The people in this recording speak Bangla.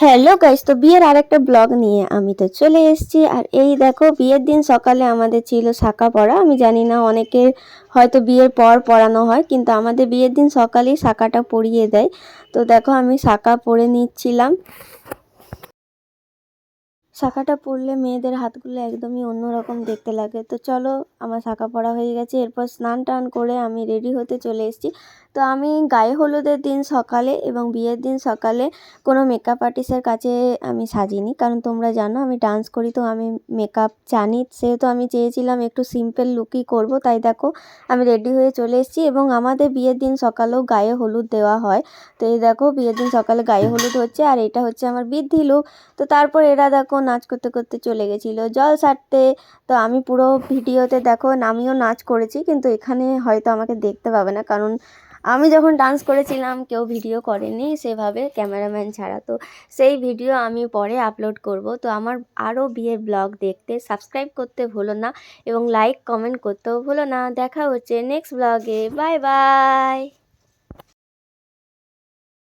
হ্যালো গাইস, তো বিয়ের আরেকটা ব্লগ নিয়ে আমি তো চলে এসেছি। আর এই দেখো, বিয়ের দিন সকালে আমাদের ছিল শাঁখা পড়া। আমি জানি না, অনেকের হয়তো বিয়ের পর পড়ানো হয়, কিন্তু আমাদের বিয়ের দিন সকালেই শাঁখাটা পরিয়ে দেয়। তো দেখো, আমি শাঁখা পরে নিচ্ছিলাম। শাঁখাটা পরলে মেয়েদের হাতগুলো একদমই অন্যরকম দেখতে লাগে। তো চলো, আমার শাঁখা পরা হয়ে গেছে। এরপর স্নান টান করে আমি রেডি হতে চলে এসেছি। তো আমি গায়ে হলুদের দিন সকালে এবং বিয়ের দিন সকালে কোনো মেকআপ আর্টিস্টের কাছে আমি সাজিনি, কারণ তোমরা জানো আমি ডান্স করি, তো আমি মেকআপ জানি। সেহেতু আমি চেয়েছিলাম একটু সিম্পল লুকই করব। তাই দেখো, আমি রেডি হয়ে চলে এসেছি। এবং আমাদের বিয়ের দিন সকালেও গায়ে হলুদ দেওয়া হয়। তো এই দেখো, বিয়ের দিন সকালে গায়ে হলুদ হচ্ছে, আর এটা হচ্ছে আমার বৃদ্ধি লুক। তো তারপর এরা দেখো নাচ করতে করতে চলে গেছিলো জল ছাড়তে। তো আমি পুরো ভিডিওতে দেখো আমিও নাচ করেছি, কিন্তু এখানে হয়তো আমাকে দেখতে পাবে না, কারণ আমি যখন ডান্স করেছিলাম কেউ ভিডিও করেনি সেভাবে, ক্যামেরাম্যান ছাড়া। তো সেই ভিডিও আমি পরে আপলোড করব। তো আমার আরও বিয়ের ব্লগ দেখতে সাবস্ক্রাইব করতে ভুলো না, এবং লাইক কমেন্ট করতেও ভুলো না। দেখা হচ্ছে নেক্সট ব্লগে। Bye bye.